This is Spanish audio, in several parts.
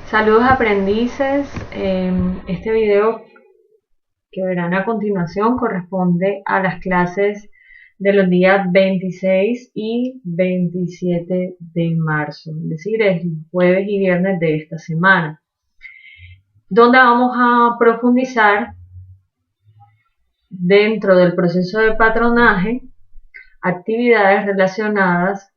Saludos aprendices, este video que verán a continuación corresponde a las clases de los días 26 y 27 de marzo, es decir, es jueves y viernes de esta semana, donde vamos a profundizar dentro del proceso de patronaje actividades relacionadas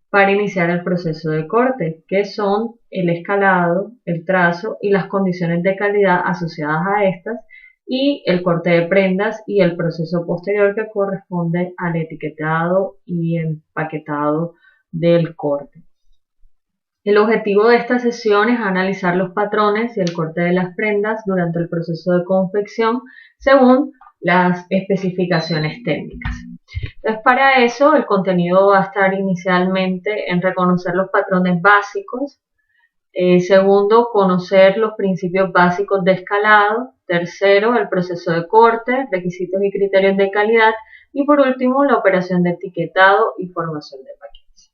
para iniciar el proceso de corte, que son el escalado, el trazo y las condiciones de calidad asociadas a estas, y el corte de prendas y el proceso posterior que corresponde al etiquetado y empaquetado del corte. El objetivo de esta sesión es analizar los patrones y el corte de las prendas durante el proceso de confección según las especificaciones técnicas. Entonces, para eso, el contenido va a estar inicialmente en reconocer los patrones básicos. Segundo, conocer los principios básicos de escalado. Tercero, el proceso de corte, requisitos y criterios de calidad. Y por último, la operación de etiquetado y formación de paquetes.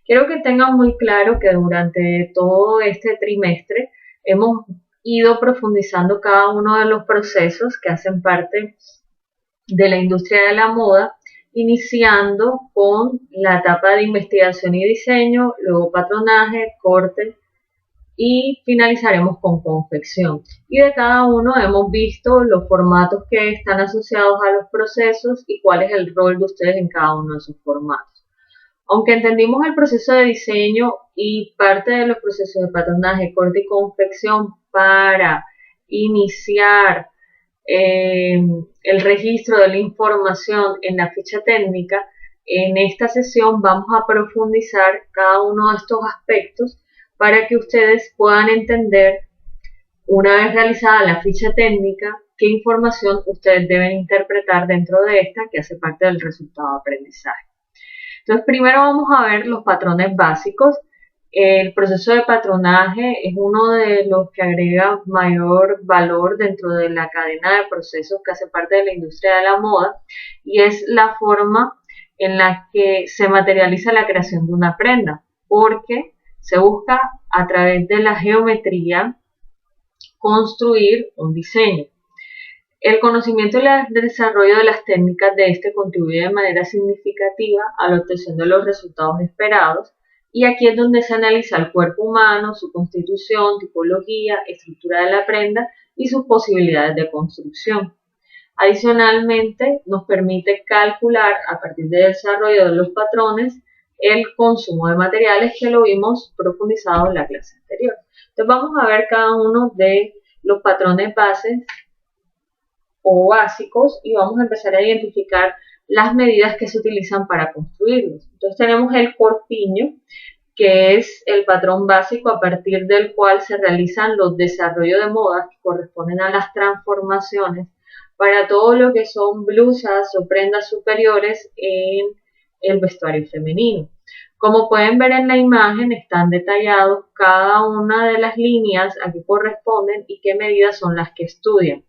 Quiero que tengan muy claro que durante todo este trimestre hemos ido profundizando cada uno de los procesos que hacen parte de la industria de la moda, iniciando con la etapa de investigación y diseño, luego patronaje, corte y finalizaremos con confección. Y de cada uno hemos visto los formatos que están asociados a los procesos y cuál es el rol de ustedes en cada uno de esos formatos. Aunque entendimos el proceso de diseño y parte de los procesos de patronaje, corte y confección para iniciar el registro de la información en la ficha técnica, en esta sesión vamos a profundizar cada uno de estos aspectos para que ustedes puedan entender, una vez realizada la ficha técnica, qué información ustedes deben interpretar dentro de esta que hace parte del resultado de aprendizaje. Entonces, primero vamos a ver los patrones básicos. El proceso de patronaje es uno de los que agrega mayor valor dentro de la cadena de procesos que hace parte de la industria de la moda y es la forma en la que se materializa la creación de una prenda, porque se busca a través de la geometría construir un diseño. El conocimiento y el desarrollo de las técnicas de este contribuye de manera significativa a la obtención de los resultados esperados. Y aquí es donde se analiza el cuerpo humano, su constitución, tipología, estructura de la prenda y sus posibilidades de construcción. Adicionalmente, nos permite calcular a partir del desarrollo de los patrones el consumo de materiales que lo vimos profundizado en la clase anterior. Entonces vamos a ver cada uno de los patrones bases o básicos y vamos a empezar a identificar las medidas que se utilizan para construirlos. Entonces tenemos el corpiño, que es el patrón básico a partir del cual se realizan los desarrollos de modas que corresponden a las transformaciones para todo lo que son blusas o prendas superiores en el vestuario femenino. Como pueden ver en la imagen, están detallados cada una de las líneas a qué corresponden y qué medidas son las que estudian.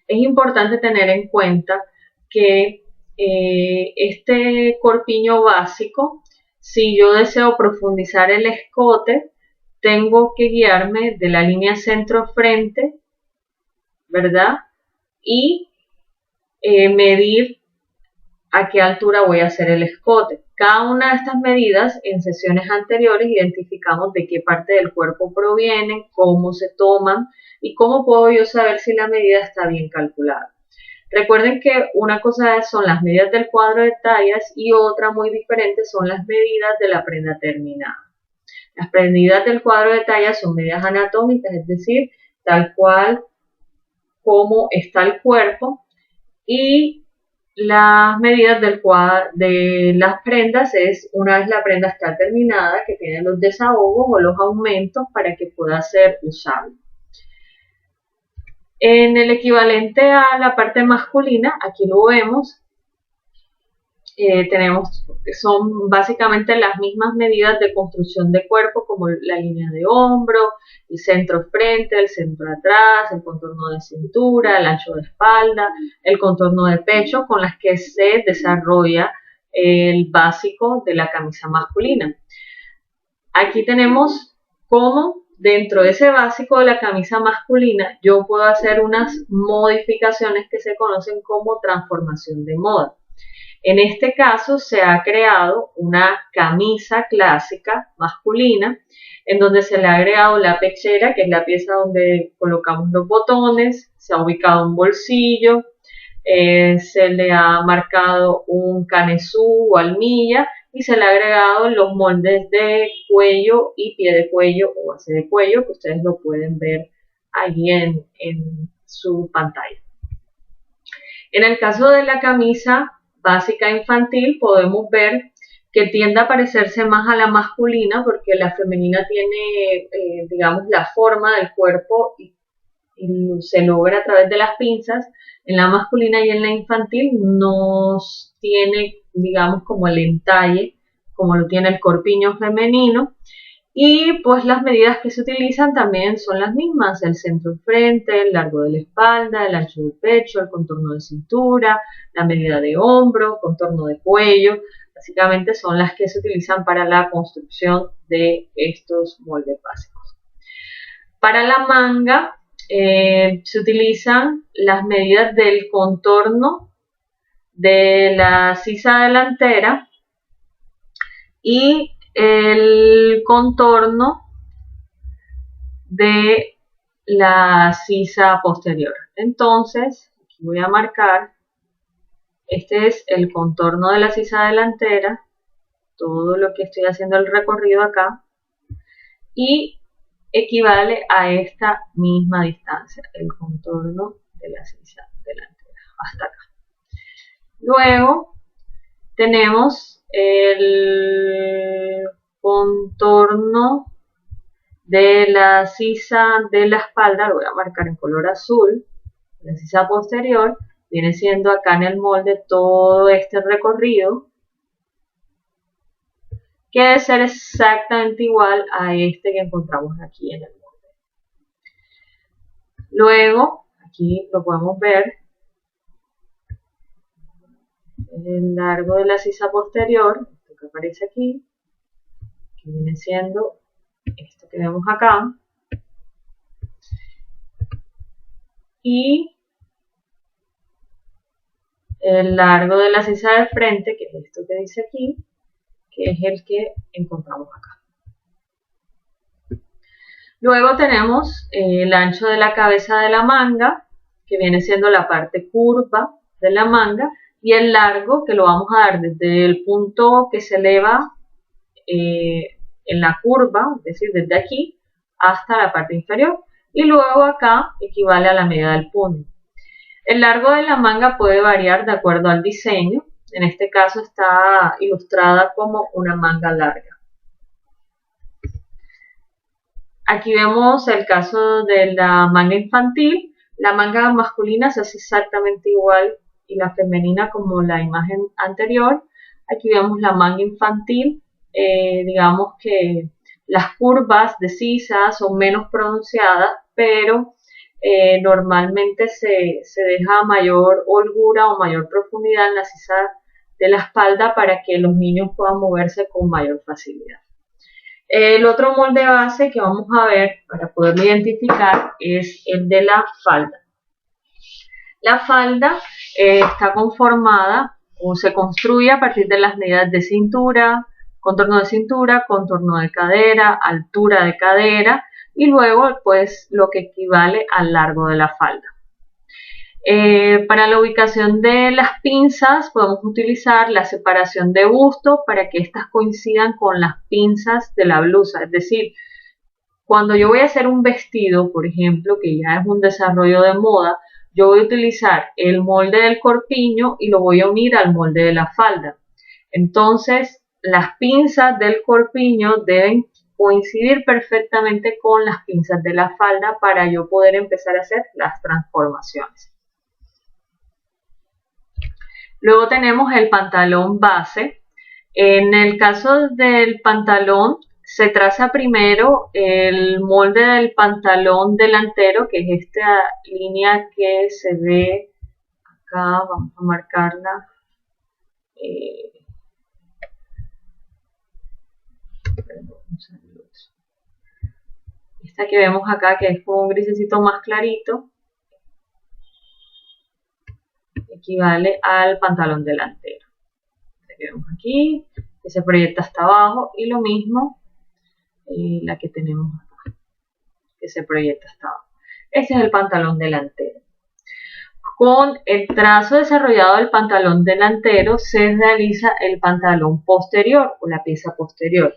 Es importante tener en cuenta que este corpiño básico, si yo deseo profundizar el escote, tengo que guiarme de la línea centro-frente, ¿verdad? Y medir a qué altura voy a hacer el escote. Cada una de estas medidas en sesiones anteriores identificamos de qué parte del cuerpo provienen, cómo se toman y cómo puedo yo saber si la medida está bien calculada. Recuerden que una cosa son las medidas del cuadro de tallas y otra muy diferente son las medidas de la prenda terminada. Las medidas del cuadro de tallas son medidas anatómicas, es decir, tal cual como está el cuerpo, y las medidas de las prendas es una vez la prenda está terminada, que tiene los desahogos o los aumentos para que pueda ser usable. En el equivalente a la parte masculina, aquí lo vemos, son básicamente las mismas medidas de construcción de cuerpo como la línea de hombro, el centro frente, el centro atrás, el contorno de cintura, el ancho de espalda, el contorno de pecho con las que se desarrolla el básico de la camisa masculina. Aquí tenemos cómo dentro de ese básico de la camisa masculina, yo puedo hacer unas modificaciones que se conocen como transformación de moda. En este caso se ha creado una camisa clásica masculina en donde se le ha agregado la pechera, que es la pieza donde colocamos los botones, se ha ubicado un bolsillo, se le ha marcado un canesú o almilla y se le ha agregado los moldes de cuello y pie de cuello o base de cuello, que ustedes lo pueden ver allí en su pantalla. En el caso de la camisa básica infantil podemos ver que tiende a parecerse más a la masculina porque la femenina tiene, digamos, la forma del cuerpo y se logra a través de las pinzas. En la masculina y en la infantil no tiene, digamos, como el entalle, como lo tiene el corpiño femenino. Y pues las medidas que se utilizan también son las mismas, el centro de frente, el largo de la espalda, el ancho del pecho, el contorno de cintura, la medida de hombro, contorno de cuello, básicamente son las que se utilizan para la construcción de estos moldes básicos. Para la manga se utilizan las medidas del contorno de la sisa delantera y el contorno de la sisa posterior. Entonces, aquí voy a marcar, este es el contorno de la sisa delantera, todo lo que estoy haciendo el recorrido acá, y equivale a esta misma distancia, el contorno de la sisa delantera, hasta acá. Luego tenemos el contorno de la sisa de la espalda, lo voy a marcar en color azul, la sisa posterior, viene siendo acá en el molde todo este recorrido, que debe ser exactamente igual a este que encontramos aquí en el molde. Luego, aquí lo podemos ver, el largo de la sisa posterior, esto que aparece aquí, que viene siendo esto que vemos acá, y el largo de la sisa del frente, que es esto que dice aquí, que es el que encontramos acá. Luego tenemos el ancho de la cabeza de la manga, que viene siendo la parte curva de la manga, y el largo, que lo vamos a dar desde el punto que se eleva en la curva, es decir, desde aquí hasta la parte inferior, y luego acá equivale a la medida del puño. El largo de la manga puede variar de acuerdo al diseño, en este caso está ilustrada como una manga larga. Aquí vemos el caso de la manga infantil. La manga masculina se hace exactamente igual y la femenina como la imagen anterior. Aquí vemos la manga infantil, digamos que las curvas de sisa son menos pronunciadas, pero normalmente se deja mayor holgura o mayor profundidad en la sisa de la espalda para que los niños puedan moverse con mayor facilidad. El otro molde base que vamos a ver para poderlo identificar es el de la falda. La falda está conformada o se construye a partir de las medidas de cintura, contorno de cadera, altura de cadera y luego pues lo que equivale al largo de la falda. Para la ubicación de las pinzas podemos utilizar la separación de busto para que éstas coincidan con las pinzas de la blusa. Es decir, cuando yo voy a hacer un vestido, por ejemplo, que ya es un desarrollo de moda, yo voy a utilizar el molde del corpiño y lo voy a unir al molde de la falda. Entonces, las pinzas del corpiño deben coincidir perfectamente con las pinzas de la falda para yo poder empezar a hacer las transformaciones. Luego tenemos el pantalón base. En el caso del pantalón, se traza primero el molde del pantalón delantero, que es esta línea que se ve acá, vamos a marcarla. esta que vemos acá, que es como un grisecito más clarito, equivale al pantalón delantero. Que vemos aquí, que se proyecta hasta abajo, y lo mismo la que tenemos acá, que se proyecta hasta abajo. Este es el pantalón delantero. Con el trazo desarrollado del pantalón delantero se realiza el pantalón posterior o la pieza posterior.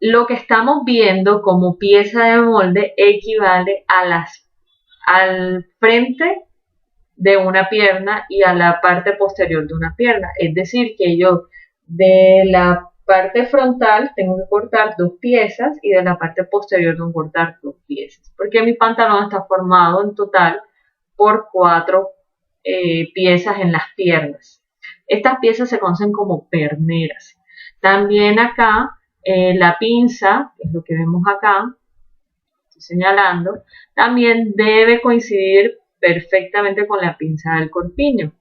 Lo que estamos viendo como pieza de molde equivale al frente de una pierna y a la parte posterior de una pierna. Es decir, que yo de la parte frontal tengo que cortar 2 piezas y de la parte posterior tengo que cortar 2 piezas. Porque mi pantalón está formado en total por 4 piezas en las piernas. Estas piezas se conocen como perneras. También acá la pinza, que es lo que vemos acá, estoy señalando, también debe coincidir perfectamente con la pinza del corpiño.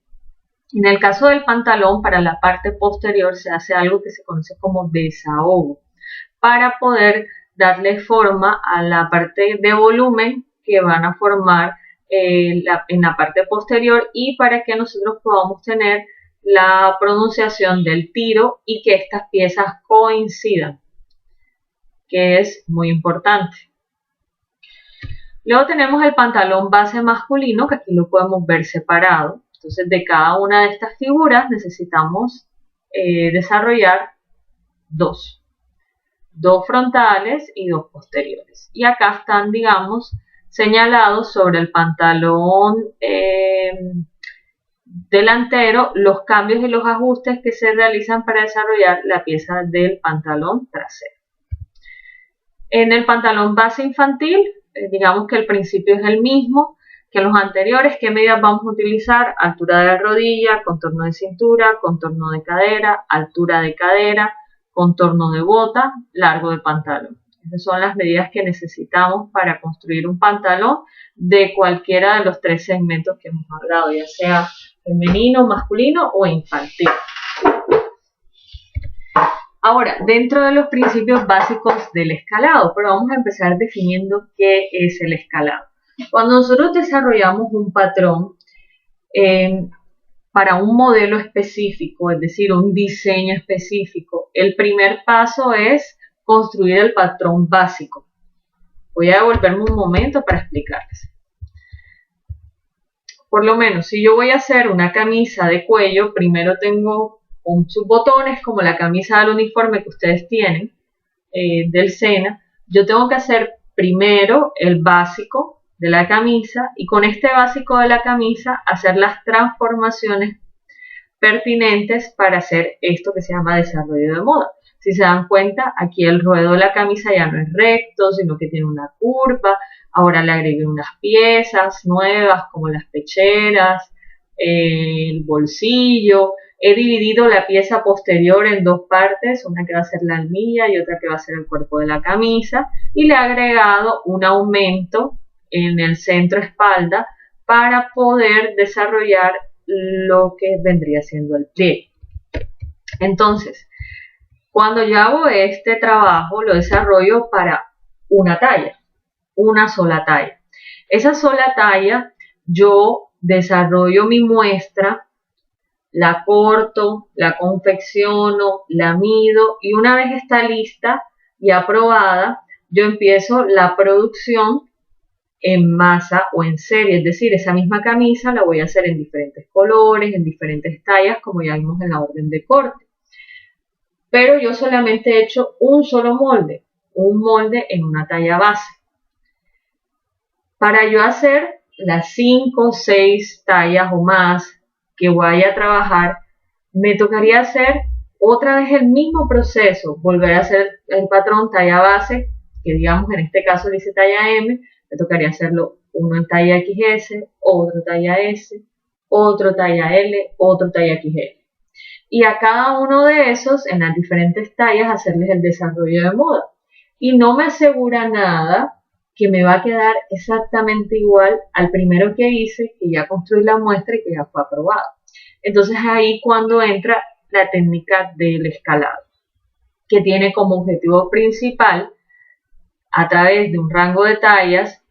En el caso del pantalón, para la parte posterior se hace algo que se conoce como desahogo, para poder darle forma a la parte de volumen que van a formar en la parte posterior, y para que nosotros podamos tener la pronunciación del tiro y que estas piezas coincidan, que es muy importante. Luego tenemos el pantalón base masculino, que aquí lo podemos ver separado. Entonces, de cada una de estas figuras necesitamos desarrollar 2 frontales y 2 posteriores. Y acá están, digamos, señalados sobre el pantalón delantero los cambios y los ajustes que se realizan para desarrollar la pieza del pantalón trasero. En el pantalón base infantil, digamos que el principio es el mismo que los anteriores. ¿Qué medidas vamos a utilizar? Altura de la rodilla, contorno de cintura, contorno de cadera, altura de cadera, contorno de bota, largo de pantalón. Esas son las medidas que necesitamos para construir un pantalón de cualquiera de los 3 segmentos que hemos hablado, ya sea femenino, masculino o infantil. Ahora, dentro de los principios básicos del escalado, pero vamos a empezar definiendo qué es el escalado. Cuando nosotros desarrollamos un patrón para un modelo específico, es decir, un diseño específico, el primer paso es construir el patrón básico. Voy a devolverme un momento para explicarles. Por lo menos, si yo voy a hacer una camisa de cuello, primero tengo sus botones, como la camisa del uniforme que ustedes tienen, del SENA. Yo tengo que hacer primero el básico de la camisa, y con este básico de la camisa hacer las transformaciones pertinentes para hacer esto que se llama desarrollo de moda. Si se dan cuenta, aquí el ruedo de la camisa ya no es recto, sino que tiene una curva. Ahora le agregué unas piezas nuevas como las pecheras, el bolsillo. He dividido la pieza posterior en 2 partes, una que va a ser la almilla y otra que va a ser el cuerpo de la camisa, y le he agregado un aumento en el centro espalda para poder desarrollar lo que vendría siendo el pliegue. Entonces, cuando yo hago este trabajo, lo desarrollo para una talla, una sola talla. Esa sola talla, yo desarrollo mi muestra, la corto, la confecciono, la mido, y una vez está lista y aprobada, yo empiezo la producción en masa o en serie, es decir, esa misma camisa la voy a hacer en diferentes colores, en diferentes tallas, como ya vimos en la orden de corte. Pero yo solamente he hecho un solo molde, un molde en una talla base. Para yo hacer las 5 o 6 tallas o más que vaya a trabajar, me tocaría hacer otra vez el mismo proceso, volver a hacer el patrón talla base, que digamos en este caso le hice talla M, me tocaría hacerlo uno en talla XS, otro talla S, otro talla L, otro talla XL. Y a cada uno de esos, en las diferentes tallas, hacerles el desarrollo de moda. Y no me asegura nada que me va a quedar exactamente igual al primero que hice, que ya construí la muestra y que ya fue aprobado. Entonces ahí cuando entra la técnica del escalado, que tiene como objetivo principal a través de un rango de tallas,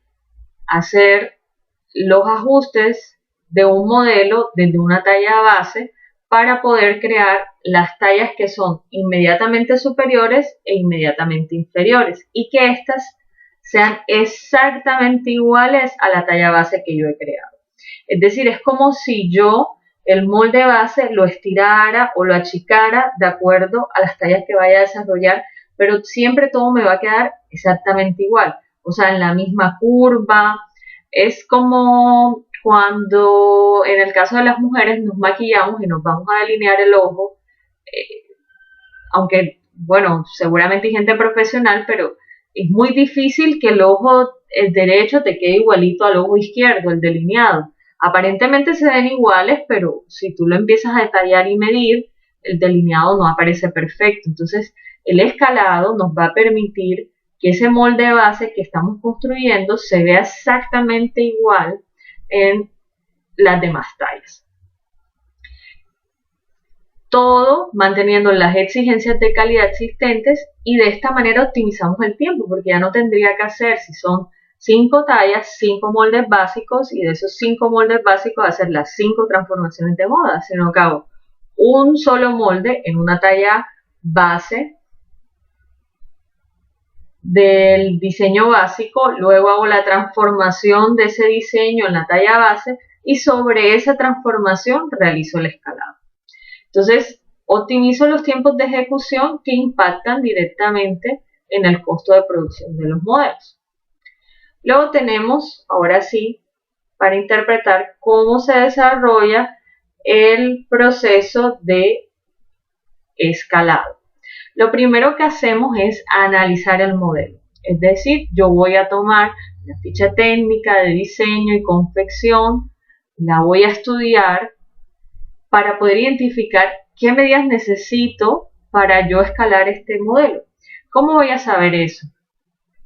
hacer los ajustes de un modelo desde una talla base para poder crear las tallas que son inmediatamente superiores e inmediatamente inferiores y que éstas sean exactamente iguales a la talla base que yo he creado. Es decir, es como si yo el molde base lo estirara o lo achicara de acuerdo a las tallas que vaya a desarrollar, pero siempre todo me va a quedar exactamente igual, o sea, en la misma curva. Es como cuando en el caso de las mujeres nos maquillamos y nos vamos a delinear el ojo, aunque, bueno, seguramente hay gente profesional, pero es muy difícil que el ojo derecho te quede igualito al ojo izquierdo, el delineado. Aparentemente se ven iguales, pero si tú lo empiezas a detallar y medir, el delineado no aparece perfecto. Entonces, el escalado nos va a permitir que ese molde base que estamos construyendo se vea exactamente igual en las demás tallas. Todo manteniendo las exigencias de calidad existentes y de esta manera optimizamos el tiempo porque ya no tendría que hacer, si son 5 tallas, 5 moldes básicos y de esos 5 moldes básicos hacer las 5 transformaciones de moda, sino que hago un solo molde en una talla base del diseño básico, luego hago la transformación de ese diseño en la talla base y sobre esa transformación realizo el escalado. Entonces, optimizo los tiempos de ejecución que impactan directamente en el costo de producción de los modelos. Luego tenemos, ahora sí, para interpretar cómo se desarrolla el proceso de escalado. Lo primero que hacemos es analizar el modelo. Es decir, yo voy a tomar la ficha técnica de diseño y confección, la voy a estudiar para poder identificar qué medidas necesito para yo escalar este modelo. ¿Cómo voy a saber eso?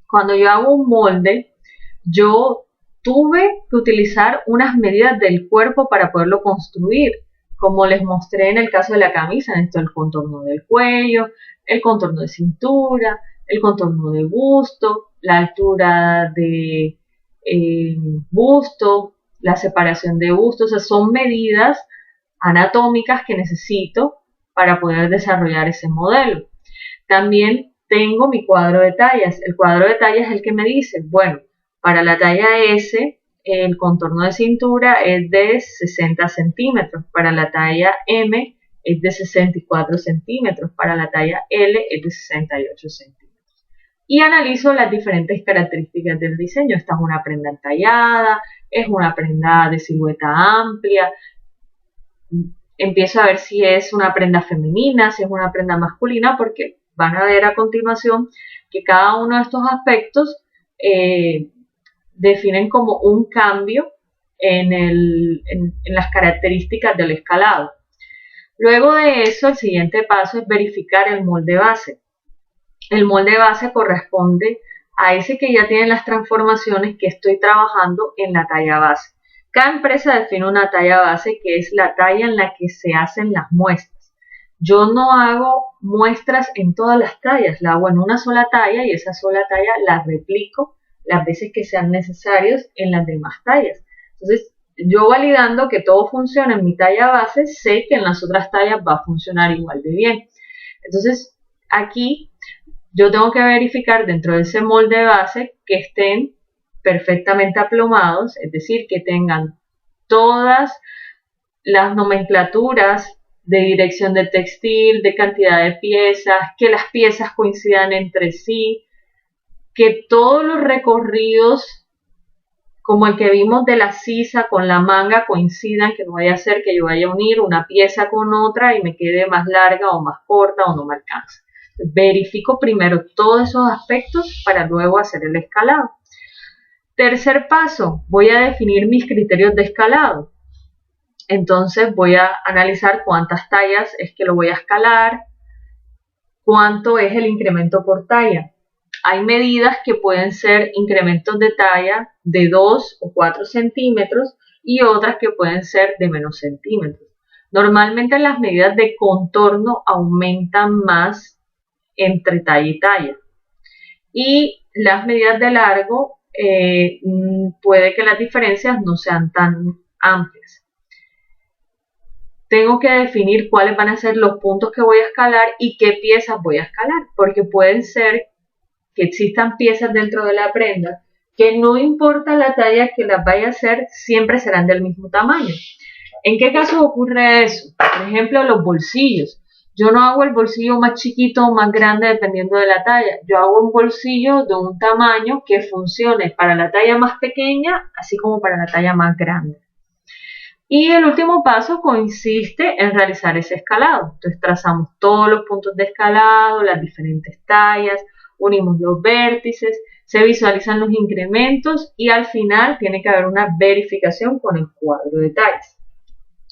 Cuando yo hago un molde, yo tuve que utilizar unas medidas del cuerpo para poderlo construir. Como les mostré en el caso de la camisa, esto el contorno del cuello, el contorno de cintura, el contorno de busto, la altura de busto, la separación de busto, o sea, son medidas anatómicas que necesito para poder desarrollar ese modelo. También tengo mi cuadro de tallas. El cuadro de tallas es el que me dice, bueno, para la talla S, el contorno de cintura es de 60 centímetros, para la talla M es de 64 centímetros, para la talla L es de 68 centímetros. Y analizo las diferentes características del diseño. Esta es una prenda entallada, es una prenda de silueta amplia. Empiezo a ver si es una prenda femenina, si es una prenda masculina, porque van a ver a continuación que cada uno de estos aspectos definen como un cambio en las características del escalado. Luego de eso, el siguiente paso es verificar el molde base. El molde base corresponde a ese que ya tiene las transformaciones que estoy trabajando en la talla base. Cada empresa define una talla base que es la talla en la que se hacen las muestras. Yo no hago muestras en todas las tallas, la hago en una sola talla y esa sola talla la replico las veces que sean necesarios en las demás tallas. Entonces, yo validando que todo funciona en mi talla base, sé que en las otras tallas va a funcionar igual de bien. Entonces, aquí yo tengo que verificar dentro de ese molde base que estén perfectamente aplomados, es decir, que tengan todas las nomenclaturas de dirección de textil, de cantidad de piezas, que las piezas coincidan entre sí, que todos los recorridos, como el que vimos de la sisa con la manga, coincidan, que no vaya a ser que yo vaya a unir una pieza con otra y me quede más larga o más corta o no me alcance. Verifico primero todos esos aspectos para luego hacer el escalado. Tercer paso, voy a definir mis criterios de escalado. Entonces voy a analizar cuántas tallas es que lo voy a escalar, cuánto es el incremento por talla. Hay medidas que pueden ser incrementos de talla de 2 o 4 centímetros y otras que pueden ser de menos centímetros. Normalmente las medidas de contorno aumentan más entre talla y talla. Y las medidas de largo puede que las diferencias no sean tan amplias. Tengo que definir cuáles van a ser los puntos que voy a escalar y qué piezas voy a escalar, porque pueden ser que existan piezas dentro de la prenda que no importa la talla que las vaya a hacer, siempre serán del mismo tamaño. ¿En qué casos ocurre eso? Por ejemplo, los bolsillos. Yo no hago el bolsillo más chiquito o más grande dependiendo de la talla. Yo hago un bolsillo de un tamaño que funcione para la talla más pequeña, así como para la talla más grande. Y el último paso consiste en realizar ese escalado. Entonces trazamos todos los puntos de escalado, las diferentes tallas, unimos los vértices, se visualizan los incrementos y al final tiene que haber una verificación con el cuadro de tallas.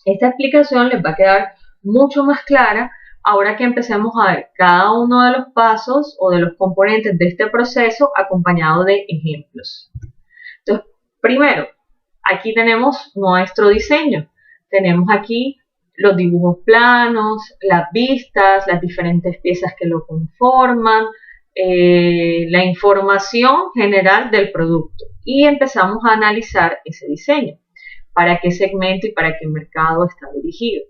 Esta explicación les va a quedar mucho más clara ahora que empecemos a ver cada uno de los pasos o de los componentes de este proceso acompañado de ejemplos. Entonces, primero, aquí tenemos nuestro diseño. Tenemos aquí los dibujos planos, las vistas, las diferentes piezas que lo conforman, la información general del producto. Y empezamos a analizar ese diseño, para qué segmento y para qué mercado está dirigido.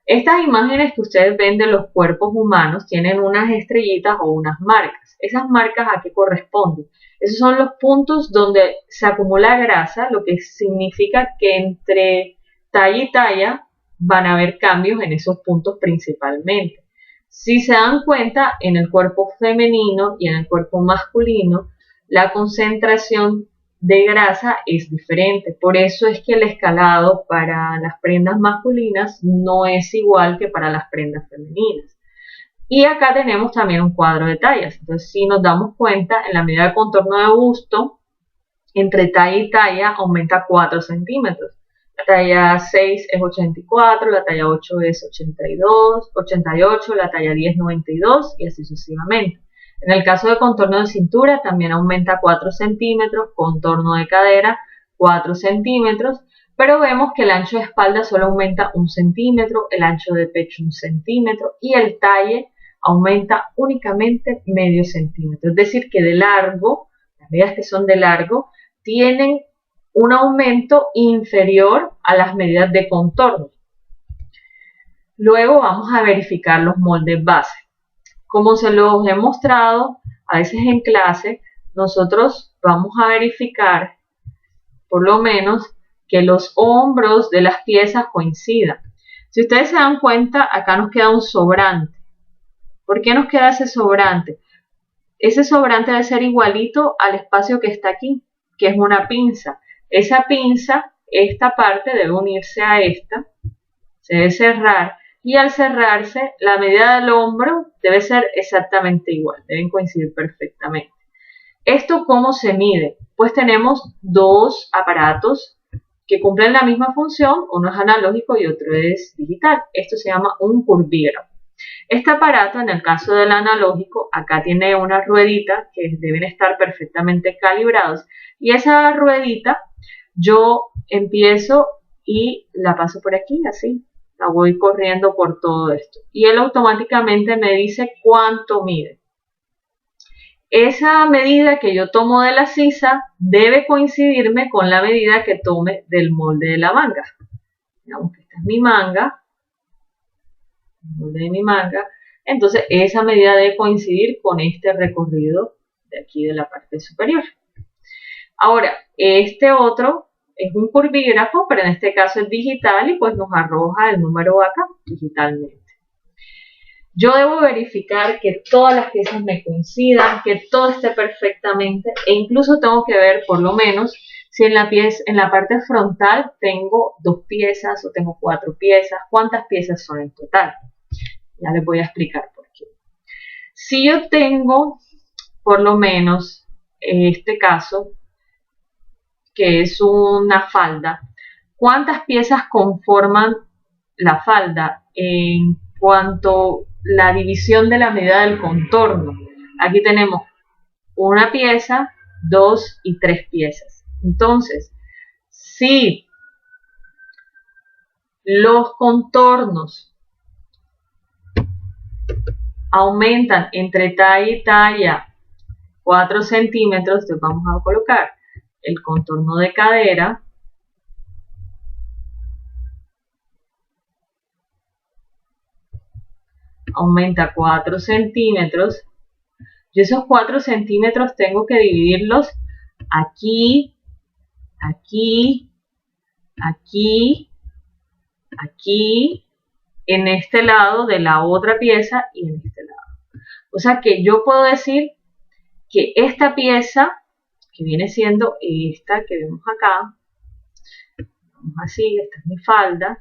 Estas imágenes que ustedes ven de los cuerpos humanos tienen unas estrellitas o unas marcas. ¿Esas marcas a qué corresponden? Esos son los puntos donde se acumula grasa, lo que significa que entre talla y talla van a haber cambios en esos puntos principalmente. Si se dan cuenta, en el cuerpo femenino y en el cuerpo masculino, la concentración de grasa es diferente. Por eso es que el escalado para las prendas masculinas no es igual que para las prendas femeninas. Y acá tenemos también un cuadro de tallas. Entonces, si nos damos cuenta, en la medida de contorno de busto, entre talla y talla aumenta 4 centímetros. La talla 6 es 84, la talla 8 es 82, 88, la talla 10 92 y así sucesivamente. En el caso de contorno de cintura también aumenta 4 centímetros, contorno de cadera 4 centímetros, pero vemos que el ancho de espalda solo aumenta 1 centímetro, el ancho de pecho 1 centímetro y el talle aumenta únicamente medio centímetro. Es decir, que de largo, las medidas que son de largo, tienen un aumento inferior a las medidas de contorno. Luego vamos a verificar los moldes base. Como se los he mostrado a veces en clase, nosotros vamos a verificar por lo menos que los hombros de las piezas coincidan. Si ustedes se dan cuenta, acá nos queda un sobrante. ¿Por qué nos queda ese sobrante? Ese sobrante debe ser igualito al espacio que está aquí, que es una pinza. Esa pinza, esta parte debe unirse a esta, se debe cerrar. Y al cerrarse, la medida del hombro debe ser exactamente igual, deben coincidir perfectamente. ¿Esto cómo se mide? Pues tenemos dos aparatos que cumplen la misma función, uno es analógico y otro es digital. Esto se llama un curvígrafo. Este aparato, en el caso del analógico, acá tiene una ruedita que deben estar perfectamente calibrados y esa ruedita yo empiezo y la paso por aquí, así. La voy corriendo por todo esto. Y él automáticamente me dice cuánto mide. Esa medida que yo tomo de la sisa debe coincidirme con la medida que tome del molde de la manga. Digamos que esta es mi manga. El molde de mi manga. Entonces esa medida debe coincidir con este recorrido de aquí de la parte superior. Ahora, este otro es un curvígrafo, pero en este caso es digital y pues nos arroja el número acá digitalmente. Yo debo verificar que todas las piezas me coincidan, que todo esté perfectamente e incluso tengo que ver por lo menos si en la parte frontal tengo 2 piezas o tengo 4 piezas, cuántas piezas son en total. Ya les voy a explicar por qué. Si yo tengo por lo menos en este caso que es una falda, ¿cuántas piezas conforman la falda en cuanto a la división de la medida del contorno? Aquí tenemos una pieza, 2 y 3 piezas. Entonces, si los contornos aumentan entre talla y talla 4 centímetros, entonces vamos a colocar el contorno de cadera, aumenta 4 centímetros. Yo esos 4 centímetros tengo que dividirlos aquí, aquí, aquí, aquí, en este lado de la otra pieza y en este lado. O sea que yo puedo decir que esta pieza, que viene siendo esta que vemos acá, vamos así, esta es mi falda,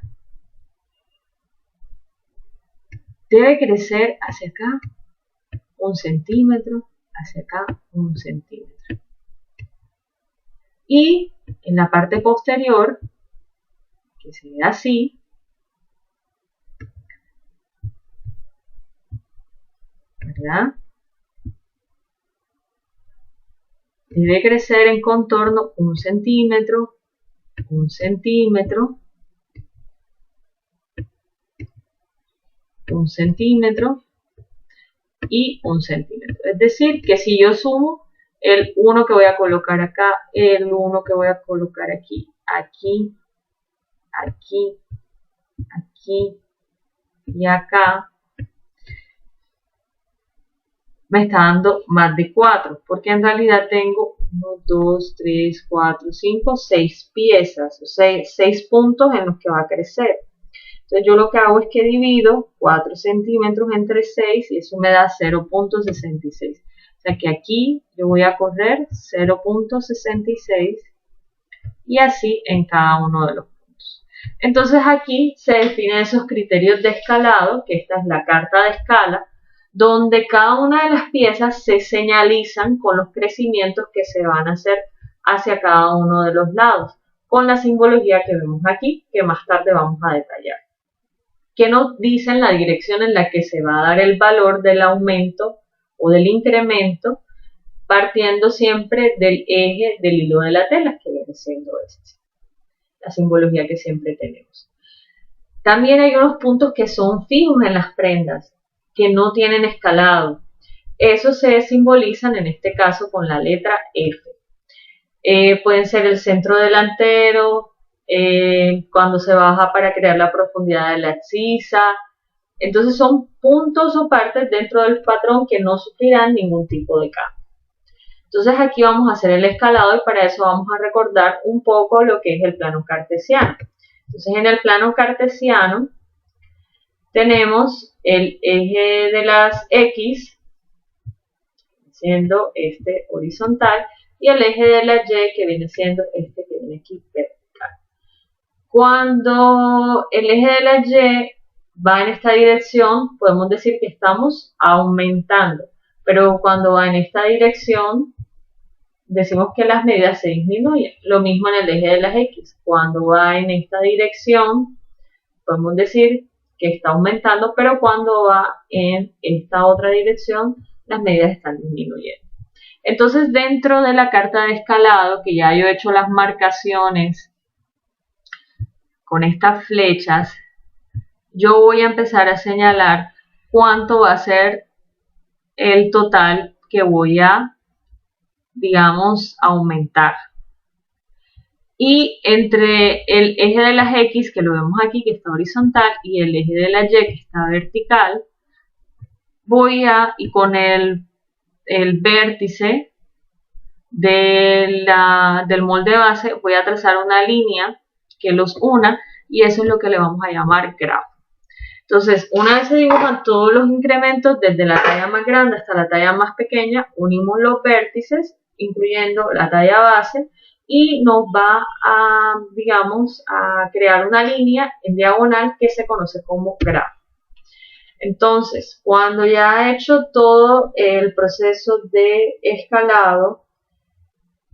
debe crecer hacia acá 1 centímetro, hacia acá 1 centímetro. Y en la parte posterior, que se ve así, ¿verdad? Debe crecer en contorno 1 centímetro, 1 centímetro, 1 centímetro y 1 centímetro. Es decir, que si yo sumo el 1 que voy a colocar acá, el 1 que voy a colocar aquí, aquí, aquí, aquí y acá, me está dando más de 4, porque en realidad tengo 1, 2, 3, 4, 5, 6 piezas, o sea, 6 puntos en los que va a crecer. Entonces yo lo que hago es que divido 4 centímetros entre 6 y eso me da 0.66. O sea que aquí yo voy a correr 0.66 y así en cada uno de los puntos. Entonces aquí se definen esos criterios de escalado, que esta es la carta de escala, donde cada una de las piezas se señalizan con los crecimientos que se van a hacer hacia cada uno de los lados, con la simbología que vemos aquí, que más tarde vamos a detallar, que nos dicen la dirección en la que se va a dar el valor del aumento o del incremento, partiendo siempre del eje del hilo de la tela, que viene siendo este, la simbología que siempre tenemos. También hay unos puntos que son fijos en las prendas, que no tienen escalado. Esos se simbolizan en este caso con la letra F. Pueden ser el centro delantero, cuando se baja para crear la profundidad de la excisa. Entonces son puntos o partes dentro del patrón que no sufrirán ningún tipo de cambio. Entonces aquí vamos a hacer el escalado y para eso vamos a recordar un poco lo que es el plano cartesiano. Entonces en el plano cartesiano tenemos el eje de las X, siendo este horizontal, y el eje de la Y, que viene siendo este que viene aquí vertical. Cuando el eje de la Y va en esta dirección, podemos decir que estamos aumentando, pero cuando va en esta dirección, decimos que las medidas se disminuyen. Lo mismo en el eje de las X. Cuando va en esta dirección, podemos decir que está aumentando, pero cuando va en esta otra dirección, las medidas están disminuyendo. Entonces, dentro de la carta de escalado, que ya yo he hecho las marcaciones con estas flechas, yo voy a empezar a señalar cuánto va a ser el total que voy a, digamos, aumentar. Y entre el eje de las X, que lo vemos aquí, que está horizontal, y el eje de la Y, que está vertical, y con el vértice del molde base, voy a trazar una línea que los una, y eso es lo que le vamos a llamar grafo. Entonces, una vez se dibujan todos los incrementos, desde la talla más grande hasta la talla más pequeña, unimos los vértices, incluyendo la talla base, y nos va a, digamos, a crear una línea en diagonal que se conoce como grafo. Entonces, cuando ya he hecho todo el proceso de escalado,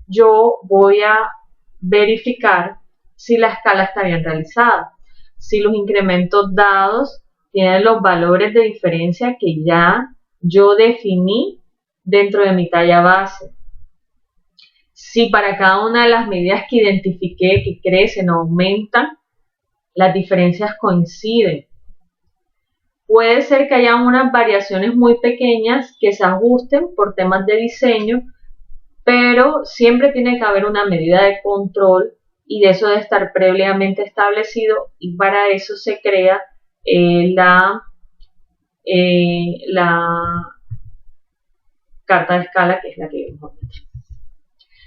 yo voy a verificar si la escala está bien realizada, si los incrementos dados tienen los valores de diferencia que ya yo definí dentro de mi talla base. Si para cada una de las medidas que identifiqué que crecen o aumentan, las diferencias coinciden. Puede ser que haya unas variaciones muy pequeñas que se ajusten por temas de diseño, pero siempre tiene que haber una medida de control y de eso debe estar previamente establecido, y para eso se crea la carta de escala, que es la que vemos aquí.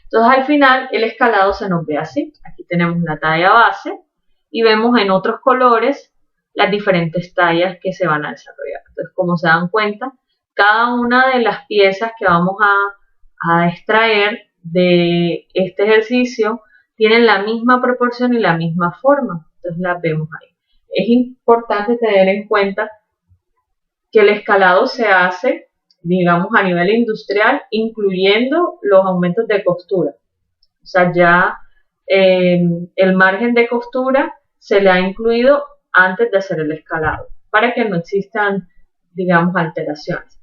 Entonces al final el escalado se nos ve así. Aquí tenemos la talla base y vemos en otros colores las diferentes tallas que se van a desarrollar. Entonces, como se dan cuenta, cada una de las piezas que vamos a extraer de este ejercicio tienen la misma proporción y la misma forma. Entonces las vemos ahí. Es importante tener en cuenta que el escalado se hace, digamos, a nivel industrial, incluyendo los aumentos de costura. O sea, ya el margen de costura se le ha incluido antes de hacer el escalado, para que no existan, digamos, alteraciones.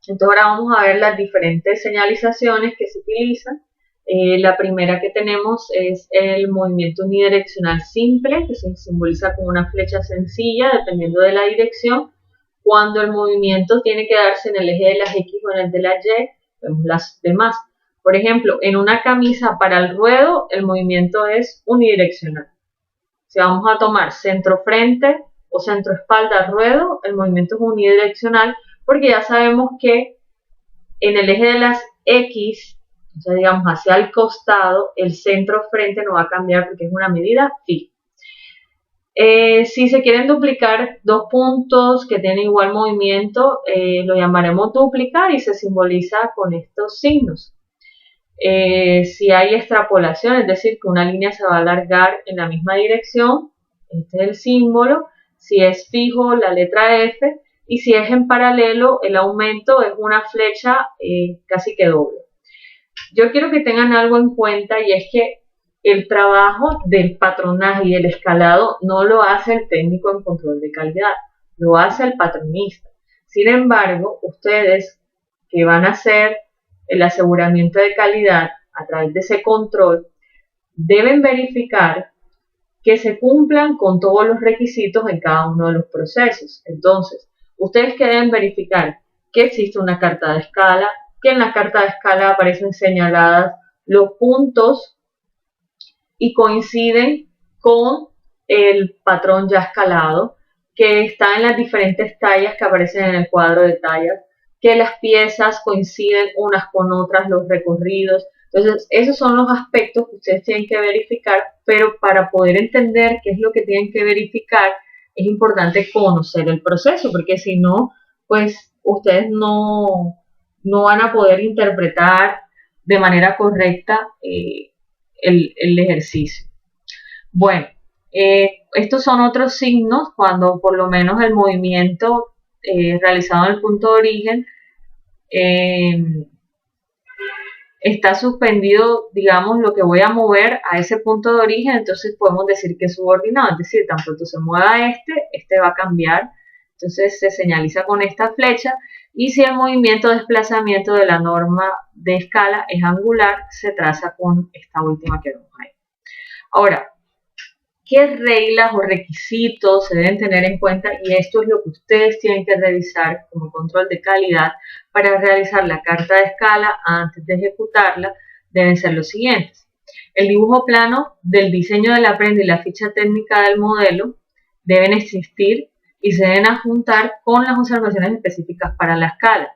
Entonces ahora vamos a ver las diferentes señalizaciones que se utilizan. La primera que tenemos es el movimiento unidireccional simple, que se simboliza con una flecha sencilla, dependiendo de la dirección. Cuando el movimiento tiene que darse en el eje de las X o en el de la Y, vemos las demás. Por ejemplo, en una camisa para el ruedo, el movimiento es unidireccional. Si vamos a tomar centro frente o centro espalda ruedo, el movimiento es unidireccional, porque ya sabemos que en el eje de las X, o sea, digamos hacia el costado, el centro frente no va a cambiar porque es una medida fija. Si se quieren duplicar dos puntos que tienen igual movimiento, lo llamaremos duplicar y se simboliza con estos signos. Si hay extrapolación, es decir, que una línea se va a alargar en la misma dirección, este es el símbolo. Si es fijo, la letra F, y si es en paralelo, el aumento es una flecha casi que doble. Yo quiero que tengan algo en cuenta, y es que el trabajo del patronaje y el escalado no lo hace el técnico en control de calidad, lo hace el patronista. Sin embargo, ustedes que van a hacer el aseguramiento de calidad a través de ese control, deben verificar que se cumplan con todos los requisitos en cada uno de los procesos. Entonces, ustedes que deben verificar que existe una carta de escala, que en la carta de escala aparecen señaladas los puntos y coinciden con el patrón ya escalado, que está en las diferentes tallas que aparecen en el cuadro de tallas, que las piezas coinciden unas con otras, los recorridos. Entonces, esos son los aspectos que ustedes tienen que verificar, pero para poder entender qué es lo que tienen que verificar, es importante conocer el proceso, porque si no, pues ustedes no van a poder interpretar de manera correcta el ejercicio. Bueno, estos son otros signos cuando por lo menos el movimiento realizado en el punto de origen está suspendido, digamos, lo que voy a mover a ese punto de origen, entonces podemos decir que es subordinado, es decir, tan pronto se mueva este va a cambiar, entonces se señaliza con esta flecha, y si el movimiento de desplazamiento de la norma de escala es angular, se traza con esta última que vemos ahí. Ahora, ¿qué reglas o requisitos se deben tener en cuenta? Y esto es lo que ustedes tienen que revisar como control de calidad para realizar la carta de escala antes de ejecutarla. Deben ser los siguientes: el dibujo plano del diseño de la prenda y la ficha técnica del modelo deben existir y se deben adjuntar con las observaciones específicas para la escala.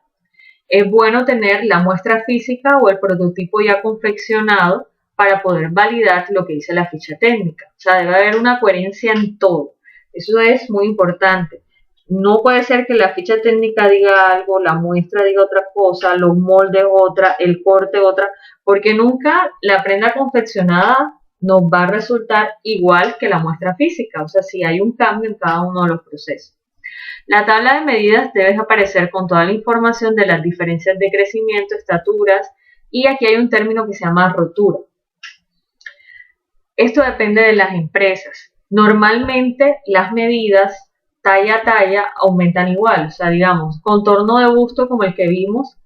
Es bueno tener la muestra física o el prototipo ya confeccionado para poder validar lo que dice la ficha técnica. O sea, debe haber una coherencia en todo. Eso es muy importante. No puede ser que la ficha técnica diga algo, la muestra diga otra cosa, los moldes otra, el corte otra, porque nunca la prenda confeccionada nos va a resultar igual que la muestra física. O sea, si hay un cambio en cada uno de los procesos. La tabla de medidas debe aparecer con toda la información de las diferencias de crecimiento, estaturas, y aquí hay un término que se llama rotura. Esto depende de las empresas. Normalmente las medidas talla a talla aumentan igual. O sea, digamos, contorno de busto como el que vimos,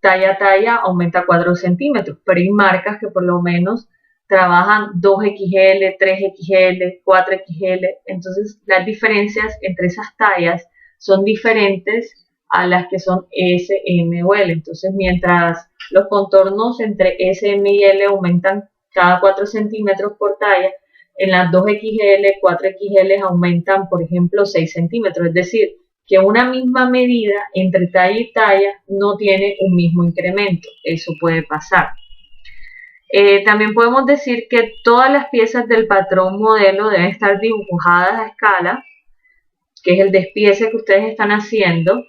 talla a talla aumenta 4 centímetros. Pero hay marcas que por lo menos trabajan 2XL, 3XL, 4XL. Entonces las diferencias entre esas tallas son diferentes a las que son S, M o L. Entonces, mientras los contornos entre S, M y L aumentan cada 4 centímetros por talla, en las 2XL, 4XL aumentan, por ejemplo, 6 centímetros. Es decir, que una misma medida entre talla y talla no tiene un mismo incremento. Eso puede pasar. También podemos decir que todas las piezas del patrón modelo deben estar dibujadas a escala, que es el despiece que ustedes están haciendo,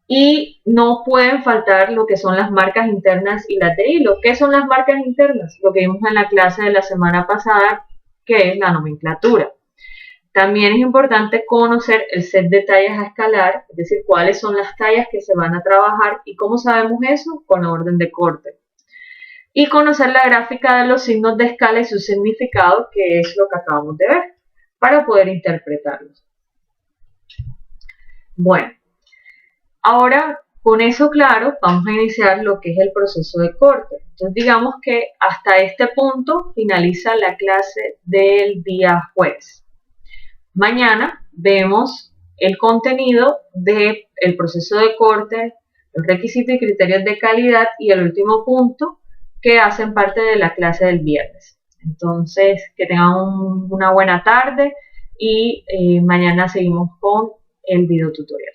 y no pueden faltar lo que son las marcas internas y las de hilo. ¿Qué son las marcas internas? Lo que vimos en la clase de la semana pasada, que es la nomenclatura. También es importante conocer el set de tallas a escalar, es decir, cuáles son las tallas que se van a trabajar y cómo sabemos eso con la orden de corte. Y conocer la gráfica de los signos de escala y su significado, que es lo que acabamos de ver, para poder interpretarlos. Bueno, ahora con eso claro, vamos a iniciar lo que es el proceso de corte. Entonces digamos que hasta este punto finaliza la clase del día jueves. Mañana vemos el contenido del proceso de corte, los requisitos y criterios de calidad y el último punto que hacen parte de la clase del viernes. Entonces, que tengan una buena tarde y mañana seguimos con el video tutorial.